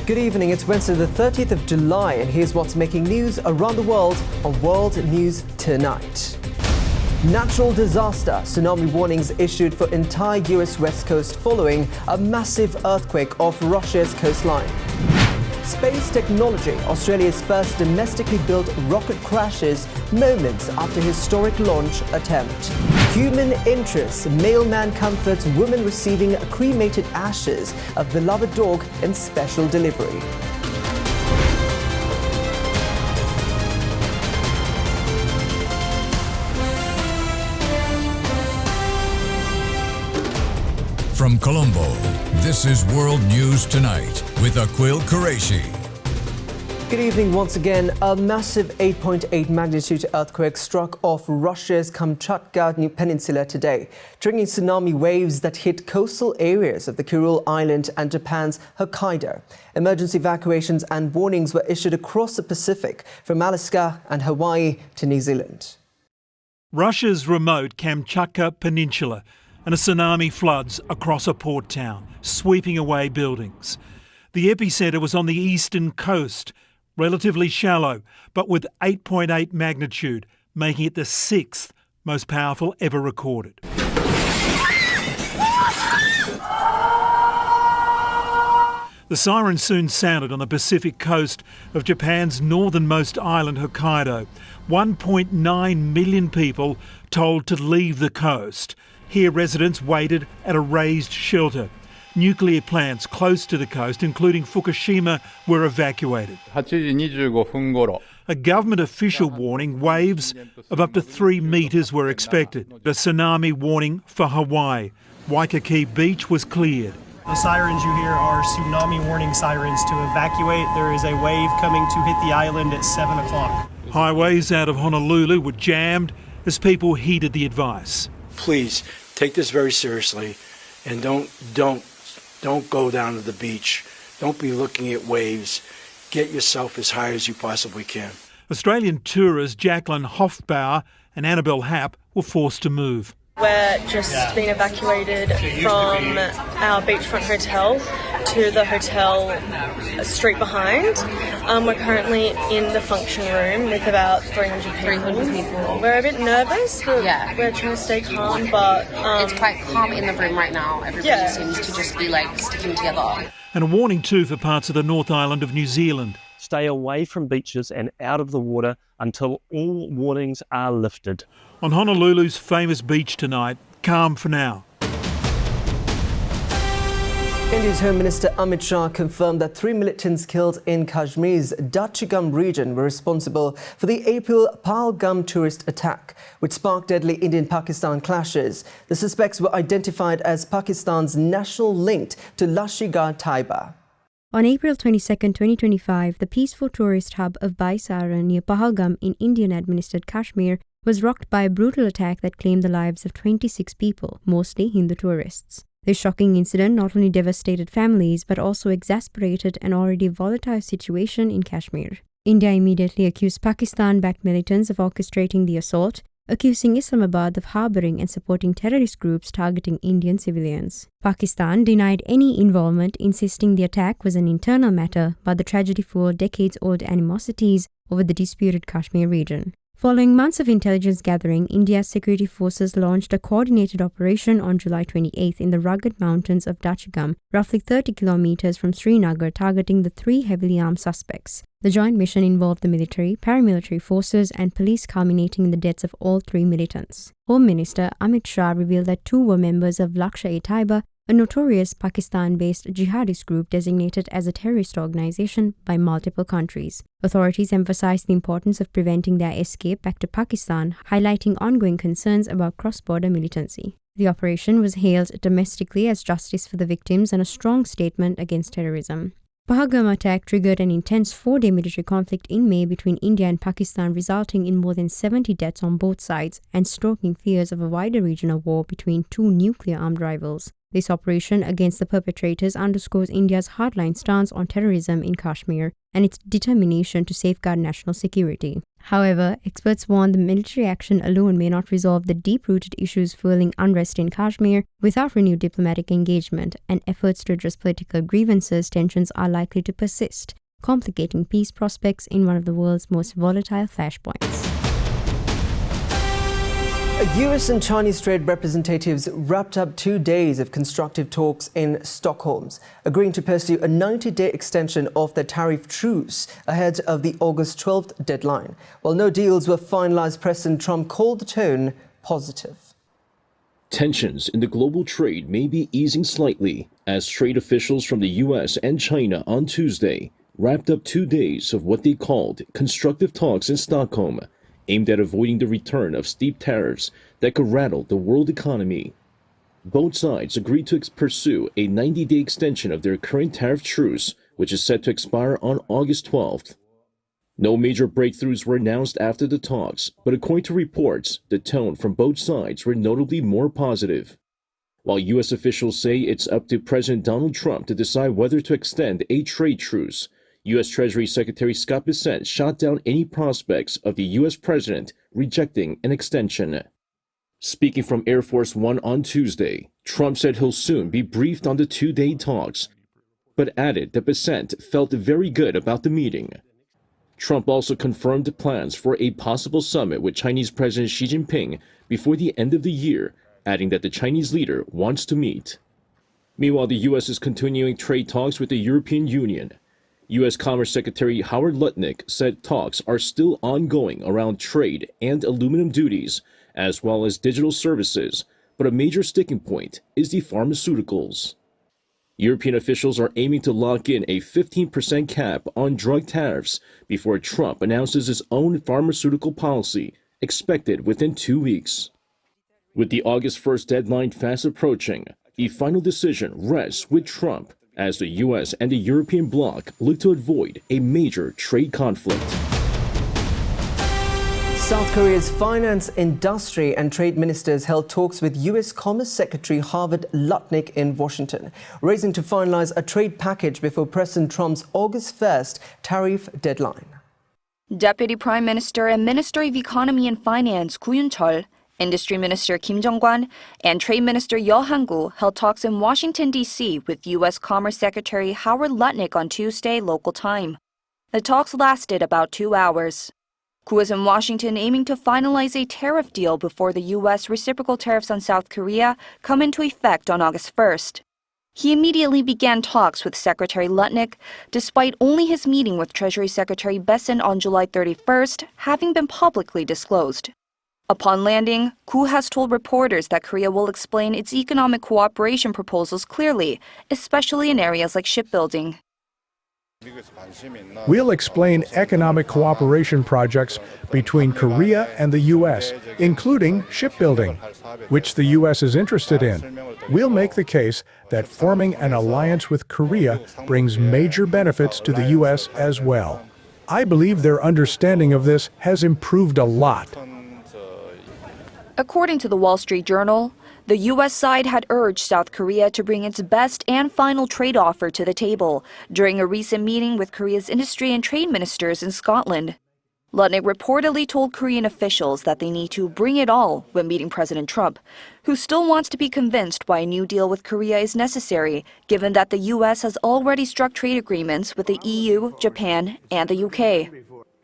Good evening, it's Wednesday the 30th of July and here's what's making news around the world on World News Tonight. Natural disaster, tsunami warnings issued for entire US west coast following a massive earthquake off Russia's coastline. Space technology, Australia's first domestically built rocket crashes moments after historic launch attempt. Human interest, Mailman comforts woman receiving cremated ashes of beloved dog in special delivery. From Colombo, this is World News Tonight with Aquil Qureshi. Good evening once again. A massive 8.8 magnitude earthquake struck off Russia's Kamchatka Peninsula today, triggering tsunami waves that hit coastal areas of the Kuril Island and Japan's Hokkaido. Emergency evacuations and warnings were issued across the Pacific, from Alaska and Hawaii to New Zealand. Russia's remote Kamchatka Peninsula and a tsunami floods across a port town, sweeping away buildings. The epicentre was on the eastern coast, relatively shallow, but with 8.8 magnitude, making it the sixth most powerful ever recorded. The siren soon sounded on the Pacific coast of Japan's northernmost island, Hokkaido. 1.9 million people told to leave the coast. Here, residents waited at a raised shelter. Nuclear plants close to the coast, including Fukushima, were evacuated. 8時25分頃 A government official warning waves of up to 3 metres were expected. A tsunami warning for Hawaii. Waikiki Beach was cleared. The sirens you hear are tsunami warning sirens to evacuate. There is a wave coming to hit the island at 7 o'clock. Highways out of Honolulu were jammed as people heeded the advice. Please take this very seriously and don't go down to the beach. Don't be looking at waves. Get yourself as high as you possibly can. Australian tourers Jacqueline Hofbauer and Annabelle Happ were forced to move. We're just being evacuated from our beachfront hotel to the hotel street behind. We're currently in the function room with about 300 people. We're a bit nervous. We're trying to stay calm, but it's quite calm in the room right now. Everybody seems to just be sticking together. And a warning too for parts of the North Island of New Zealand. Stay away from beaches and out of the water until all warnings are lifted. On Honolulu's famous beach tonight, calm for now. India's Home Minister Amit Shah confirmed that 3 militants killed in Kashmir's Dachigam region were responsible for the April Pahalgam tourist attack, which sparked deadly Indian-Pakistan clashes. The suspects were identified as Pakistan's national linked to Lashkar-e-Taiba. On April 22, 2025, the peaceful tourist hub of Baisara near Pahalgam in Indian-administered Kashmir was rocked by a brutal attack that claimed the lives of 26 people, mostly Hindu tourists. This shocking incident not only devastated families but also exasperated an already volatile situation in Kashmir. India immediately accused Pakistan-backed militants of orchestrating the assault, accusing Islamabad of harboring and supporting terrorist groups targeting Indian civilians. Pakistan denied any involvement, insisting the attack was an internal matter, but the tragedy fueled decades-old animosities over the disputed Kashmir region. Following months of intelligence gathering, India's security forces launched a coordinated operation on July 28 in the rugged mountains of Dachigam, roughly 30 kilometers from Srinagar, targeting the 3 heavily armed suspects. The joint mission involved the military, paramilitary forces and police, culminating in the deaths of all 3 militants. Home Minister Amit Shah revealed that 2 were members of Lashkar-e-Taiba, a notorious Pakistan-based jihadist group designated as a terrorist organization by multiple countries. Authorities emphasized the importance of preventing their escape back to Pakistan, highlighting ongoing concerns about cross-border militancy. The operation was hailed domestically as justice for the victims and a strong statement against terrorism. Pahalgam attack triggered an intense 4-day military conflict in May between India and Pakistan, resulting in more than 70 deaths on both sides and stoking fears of a wider regional war between 2 nuclear-armed rivals. This operation against the perpetrators underscores India's hardline stance on terrorism in Kashmir and its determination to safeguard national security. However, experts warn the military action alone may not resolve the deep-rooted issues fueling unrest in Kashmir. Without renewed diplomatic engagement and efforts to address political grievances, tensions are likely to persist, complicating peace prospects in one of the world's most volatile flashpoints. US and Chinese trade representatives wrapped up 2 days of constructive talks in Stockholm, agreeing to pursue a 90-day extension of the tariff truce ahead of the August 12th deadline. While no deals were finalized, President Trump called the tone positive. Tensions in the global trade may be easing slightly as trade officials from the US and China on Tuesday wrapped up 2 days of what they called constructive talks in Stockholm, aimed at avoiding the return of steep tariffs that could rattle the world economy. Both sides agreed to pursue a 90-day extension of their current tariff truce, which is set to expire on August 12th. No major breakthroughs were announced after the talks, but according to reports, the tone from both sides were notably more positive. While U.S. officials say it's up to President Donald Trump to decide whether to extend a trade truce, U.S. Treasury Secretary Scott Bessent shot down any prospects of the U.S. president rejecting an extension. Speaking from Air Force One on Tuesday, Trump said he'll soon be briefed on the 2-day talks, but added that Bessent felt very good about the meeting. Trump also confirmed plans for a possible summit with Chinese President Xi Jinping before the end of the year, adding that the Chinese leader wants to meet. Meanwhile, the U.S. is continuing trade talks with the European Union. U.S. Commerce Secretary Howard Lutnick said talks are still ongoing around trade and aluminum duties, as well as digital services, but a major sticking point is the pharmaceuticals. European officials are aiming to lock in a 15% cap on drug tariffs before Trump announces his own pharmaceutical policy, expected within 2 weeks. With the August 1st deadline fast approaching, the final decision rests with Trump, as the U.S. and the European bloc look to avoid a major trade conflict. South Korea's finance, industry and trade ministers held talks with U.S. Commerce Secretary Howard Lutnick in Washington, raising to finalize a trade package before President Trump's August 1st tariff deadline. Deputy Prime Minister and Minister of Economy and Finance Koo Yoon-chol, Industry Minister Kim Jong-kwan, and Trade Minister Yeo Han-gu held talks in Washington, D.C. with U.S. Commerce Secretary Howard Lutnick on Tuesday local time. The talks lasted about 2 hours. Koo was in Washington aiming to finalize a tariff deal before the U.S. reciprocal tariffs on South Korea come into effect on August 1st. He immediately began talks with Secretary Lutnick, despite only his meeting with Treasury Secretary Bessent on July 31st having been publicly disclosed. Upon landing, Koo has told reporters that Korea will explain its economic cooperation proposals clearly, especially in areas like shipbuilding. We'll explain economic cooperation projects between Korea and the U.S., including shipbuilding, which the U.S. is interested in. We'll make the case that forming an alliance with Korea brings major benefits to the U.S. as well. I believe their understanding of this has improved a lot. According to the Wall Street Journal, the U.S. side had urged South Korea to bring its best and final trade offer to the table during a recent meeting with Korea's industry and trade ministers in Scotland. Lutnick reportedly told Korean officials that they need to bring it all when meeting President Trump, who still wants to be convinced why a new deal with Korea is necessary, given that the U.S. has already struck trade agreements with the EU, Japan, and the UK.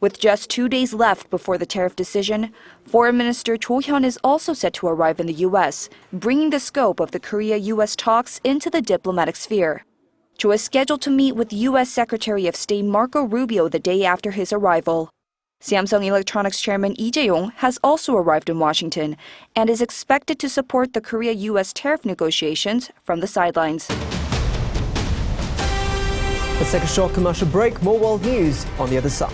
With just 2 days left before the tariff decision, Foreign Minister Cho Hyun is also set to arrive in the U.S., bringing the scope of the Korea-U.S. talks into the diplomatic sphere. Cho is scheduled to meet with U.S. Secretary of State Marco Rubio the day after his arrival. Samsung Electronics Chairman Lee Jae-yong has also arrived in Washington and is expected to support the Korea-U.S. tariff negotiations from the sidelines. Let's take a short commercial break. More world news on the other side.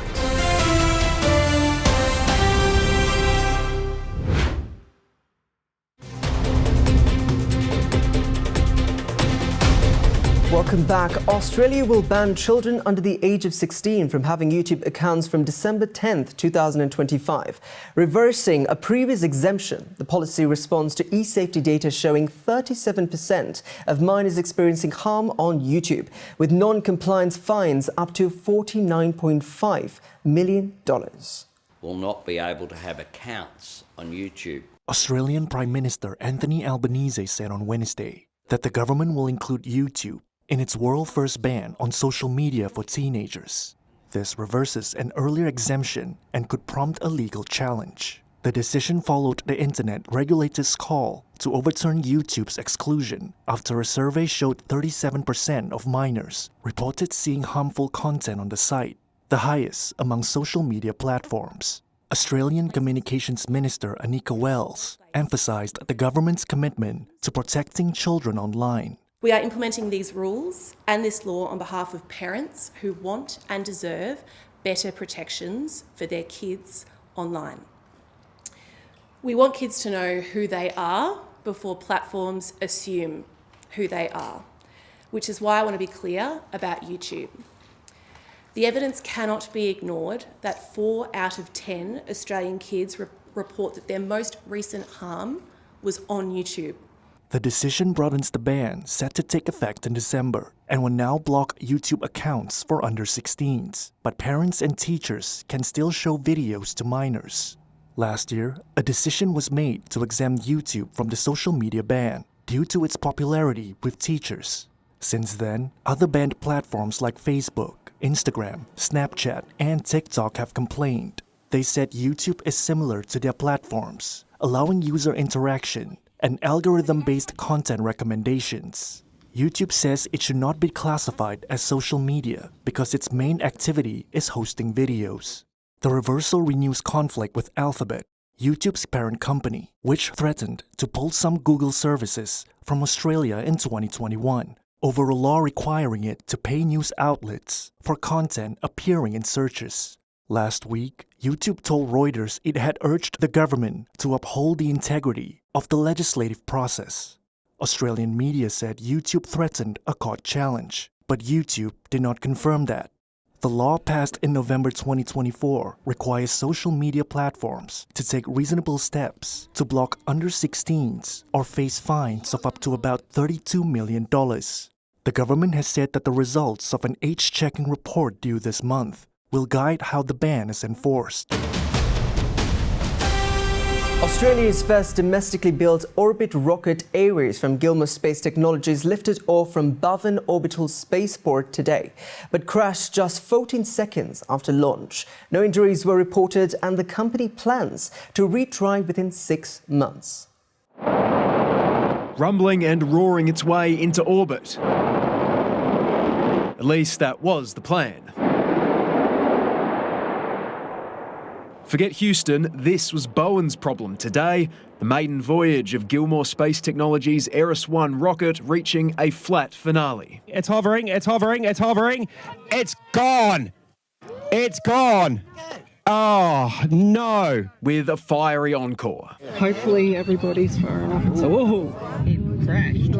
Welcome back. Australia will ban children under the age of 16 from having YouTube accounts from December 10th, 2025, reversing a previous exemption. The policy responds to e-safety data showing 37% of minors experiencing harm on YouTube, with non-compliance fines up to $49.5 million. will not be able to have accounts on YouTube. Australian Prime Minister Anthony Albanese said on Wednesday that the government will include YouTube in its world-first ban on social media for teenagers. This reverses an earlier exemption and could prompt a legal challenge. The decision followed the internet regulator's call to overturn YouTube's exclusion after a survey showed 37% of minors reported seeing harmful content on the site, the highest among social media platforms. Australian Communications Minister Anika Wells emphasized the government's commitment to protecting children online. We are implementing these rules and this law on behalf of parents who want and deserve better protections for their kids online. We want kids to know who they are before platforms assume who they are, which is why I want to be clear about YouTube. The evidence cannot be ignored that 4 out of 10 Australian kids report that their most recent harm was on YouTube. The decision broadens the ban set to take effect in December and will now block YouTube accounts for under 16s, but parents and teachers can still show videos to minors. Last year, a decision was made to exempt YouTube from the social media ban due to its popularity with teachers. Since then, other banned platforms like Facebook, Instagram, Snapchat, and TikTok have complained. They said YouTube is similar to their platforms, allowing user interaction and algorithm-based content recommendations. YouTube says it should not be classified as social media because its main activity is hosting videos. The reversal renews conflict with Alphabet, YouTube's parent company, which threatened to pull some Google services from Australia in 2021 over a law requiring it to pay news outlets for content appearing in searches. Last week, YouTube told Reuters it had urged the government to uphold the integrity of the legislative process. Australian media said YouTube threatened a court challenge, but YouTube did not confirm that. The law passed in November 2024 requires social media platforms to take reasonable steps to block under 16s or face fines of up to about $32 million. The government has said that the results of an age-checking report due this month will guide how the ban is enforced. Australia's first domestically built orbit rocket Ares from Gilmour Space Technologies lifted off from Bowen Orbital Spaceport today, but crashed just 14 seconds after launch. No injuries were reported, and the company plans to retry within 6 months. Rumbling and roaring its way into orbit. At least that was the plan. Forget Houston, this was Bowen's problem today. The maiden voyage of Gilmour Space Technologies' Ares-1 rocket reaching a flat finale. It's hovering, it's hovering, it's hovering. It's gone! It's gone! Oh, no! With a fiery encore. Hopefully everybody's far enough. So, it crashed.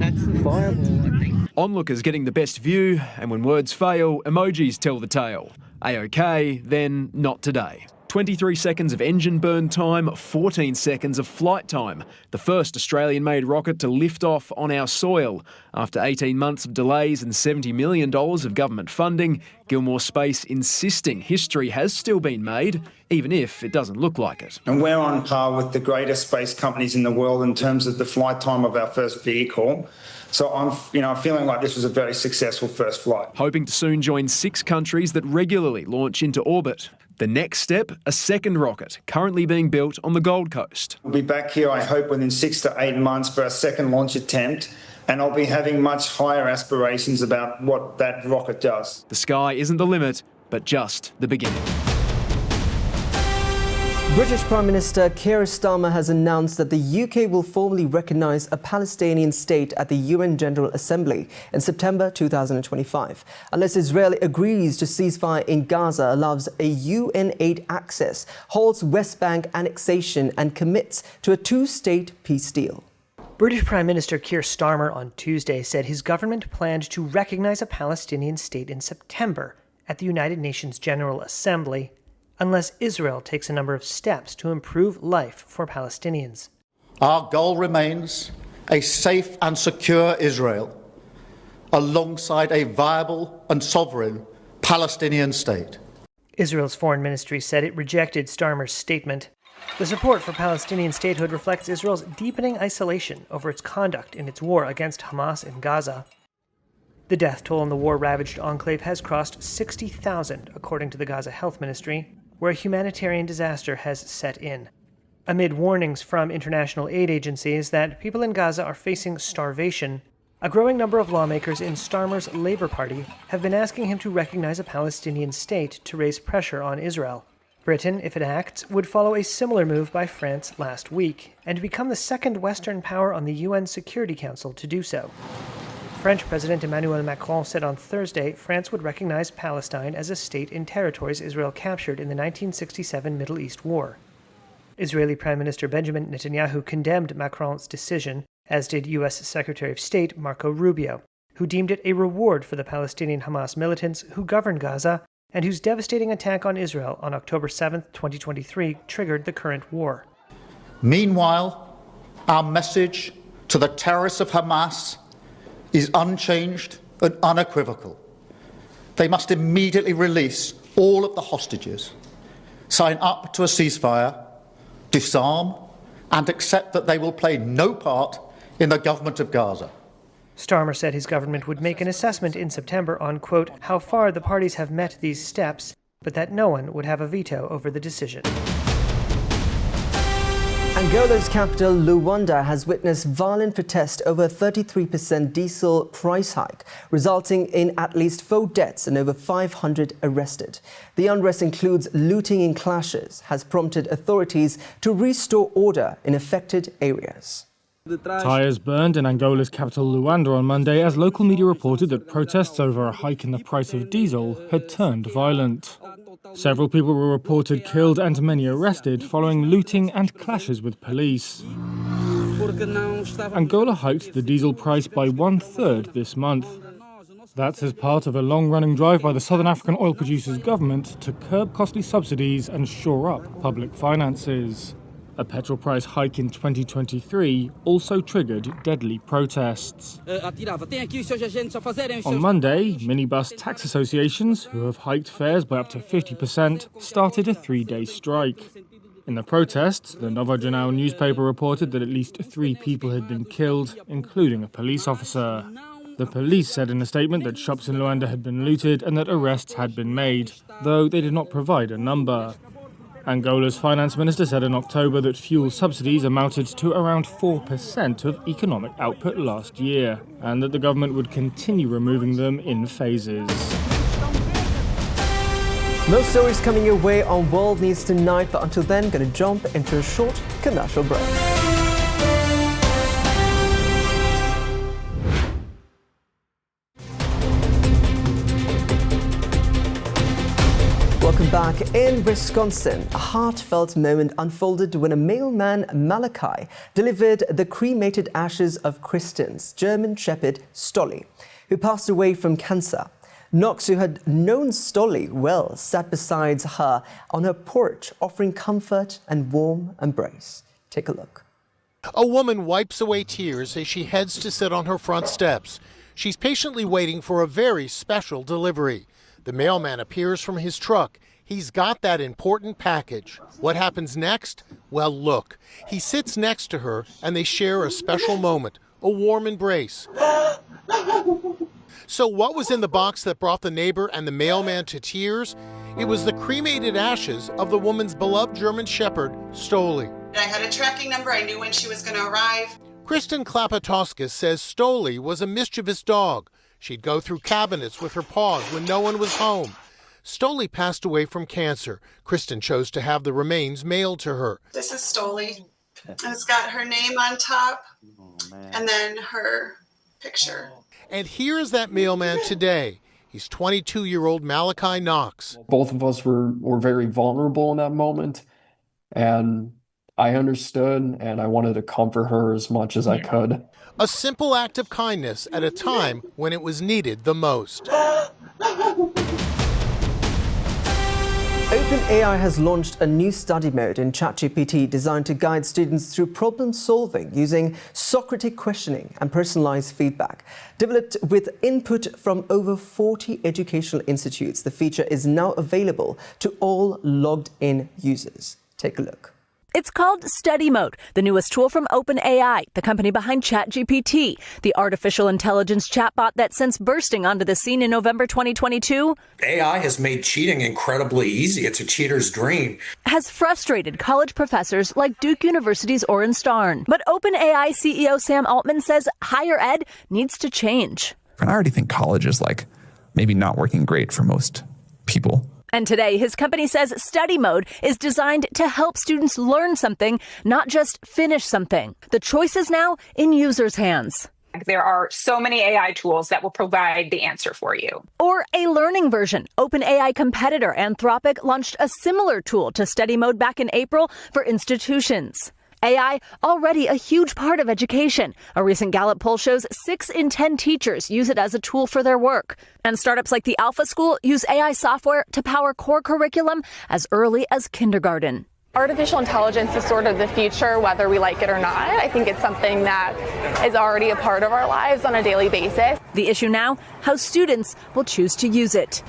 That's the fireball, I think. Onlookers getting the best view, and when words fail, emojis tell the tale. A-OK, then not today. 23 seconds of engine burn time, 14 seconds of flight time. The first Australian-made rocket to lift off on our soil. After 18 months of delays and $70 million of government funding, Gilmour Space insisting history has still been made, even if it doesn't look like it. And we're on par with the greatest space companies in the world in terms of the flight time of our first vehicle. So I'm feeling like this was a very successful first flight. Hoping to soon join 6 countries that regularly launch into orbit. The next step, a second rocket, currently being built on the Gold Coast. We'll be back here, I hope, within 6 to 8 months for our second launch attempt, and I'll be having much higher aspirations about what that rocket does. The sky isn't the limit, but just the beginning. British Prime Minister Keir Starmer has announced that the UK will formally recognise a Palestinian state at the UN General Assembly in September 2025, unless Israel agrees to ceasefire in Gaza, allows a UN aid access, halts West Bank annexation and commits to a 2-state peace deal. British Prime Minister Keir Starmer on Tuesday said his government planned to recognise a Palestinian state in September at the United Nations General Assembly, unless Israel takes a number of steps to improve life for Palestinians. Our goal remains a safe and secure Israel, alongside a viable and sovereign Palestinian state. Israel's foreign ministry said it rejected Starmer's statement. The support for Palestinian statehood reflects Israel's deepening isolation over its conduct in its war against Hamas in Gaza. The death toll in the war-ravaged enclave has crossed 60,000, according to the Gaza Health Ministry, where a humanitarian disaster has set in. Amid warnings from international aid agencies that people in Gaza are facing starvation, a growing number of lawmakers in Starmer's Labour Party have been asking him to recognize a Palestinian state to raise pressure on Israel. Britain, if it acts, would follow a similar move by France last week, and become the second Western power on the UN Security Council to do so. French President Emmanuel Macron said on Thursday France would recognize Palestine as a state in territories Israel captured in the 1967 Middle East War. Israeli Prime Minister Benjamin Netanyahu condemned Macron's decision, as did U.S. Secretary of State Marco Rubio, who deemed it a reward for the Palestinian Hamas militants who govern Gaza and whose devastating attack on Israel on October 7, 2023, triggered the current war. Meanwhile, our message to the terrorists of Hamas is unchanged and unequivocal. They must immediately release all of the hostages, sign up to a ceasefire, disarm, and accept that they will play no part in the government of Gaza. Starmer said his government would make an assessment in September on, quote, how far the parties have met these steps, but that no one would have a veto over the decision. Angola's capital, Luanda, has witnessed violent protest over a 33% diesel price hike, resulting in at least 4 deaths and over 500 arrested. The unrest includes looting and clashes, has prompted authorities to restore order in affected areas. Tyres burned in Angola's capital Luanda on Monday as local media reported that protests over a hike in the price of diesel had turned violent. Several people were reported killed and many arrested following looting and clashes with police. Angola hiked the diesel price by 1/3 this month. That's as part of a long-running drive by the Southern African oil producers' government to curb costly subsidies and shore up public finances. A petrol price hike in 2023 also triggered deadly protests. On Monday, minibus tax associations, who have hiked fares by up to 50%, started a 3-day strike. In the protests, the Novo Jornal newspaper reported that at least 3 people had been killed, including a police officer. The police said in a statement that shops in Luanda had been looted and that arrests had been made, though they did not provide a number. Angola's finance minister said in October that fuel subsidies amounted to around 4% of economic output last year, and that the government would continue removing them in phases. Most stories coming your way on World News Tonight, but until then, going to jump into a short commercial break. Welcome back. In Wisconsin, a heartfelt moment unfolded when a mailman, Malachi, delivered the cremated ashes of Kristen's German Shepherd, Stolly, who passed away from cancer. Knox, who had known Stolly well, sat beside her on her porch, offering comfort and warm embrace. Take a look. A woman wipes away tears as she heads to sit on her front steps. She's patiently waiting for a very special delivery. The mailman appears from his truck. He's got that important package. What happens next? Well, look. He sits next to her and they share a special moment, a warm embrace. So what was in the box that brought the neighbor and the mailman to tears? It was the cremated ashes of the woman's beloved German Shepherd, Stolly. I had a tracking number. I knew when she was going to arrive. Kristen Klapatowska says Stolly was a mischievous dog. She'd go through cabinets with her paws when no one was home. Stolly passed away from cancer. Kristen chose to have the remains mailed to her. This is Stolly. And it's got her name on top and then her picture. And here's that mailman today. He's 22-year-old Malachi Knox. Both of us were very vulnerable in that moment. And I understood and I wanted to comfort her as much as I could. A simple act of kindness at a time when it was needed the most. OpenAI has launched a new study mode in ChatGPT designed to guide students through problem solving using Socratic questioning and personalized feedback. Developed with input from over 40 educational institutes, the feature is now available to all logged in users. Take a look. It's called Study Mode, the newest tool from OpenAI, the company behind ChatGPT, the artificial intelligence chatbot that since bursting onto the scene in November 2022, AI has made cheating incredibly easy. It's a cheater's dream. Has frustrated college professors like Duke University's Oren Starn. But OpenAI CEO Sam Altman says higher ed needs to change. I already think college is maybe not working great for most people. And today, his company says Study Mode is designed to help students learn something, not just finish something. The choice is now in users' hands. There are so many AI tools that will provide the answer for you. Or a learning version. OpenAI competitor Anthropic launched a similar tool to Study Mode back in April for institutions. AI already a huge part of education. A recent Gallup poll shows 6 in 10 teachers use it as a tool for their work. And startups like the Alpha School use AI software to power core curriculum as early as kindergarten. Artificial intelligence is sort of the future, whether we like it or not. I think it's something that is already a part of our lives on a daily basis. The issue now, how students will choose to use it.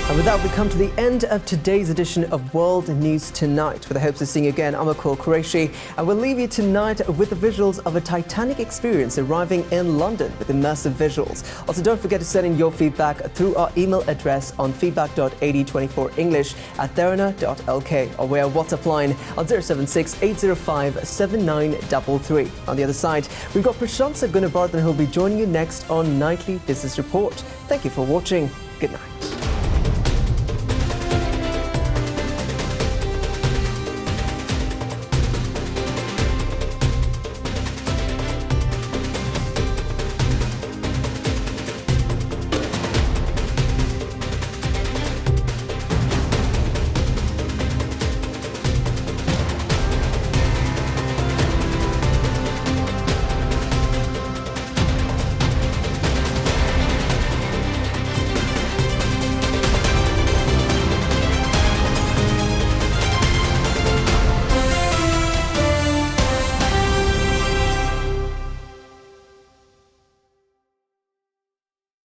And with that, we come to the end of today's edition of World News Tonight. With the hopes of seeing you again, I'm Akul Qureshi, and we'll leave you tonight with the visuals of a Titanic experience arriving in London with immersive visuals. Also, don't forget to send in your feedback through our email address on feedback.ad24english@derana.lk or via WhatsApp line on 076 805 7933. On the other side, we've got Prashantha Gunavardhan who'll be joining you next on Nightly Business Report. Thank you for watching. Good night.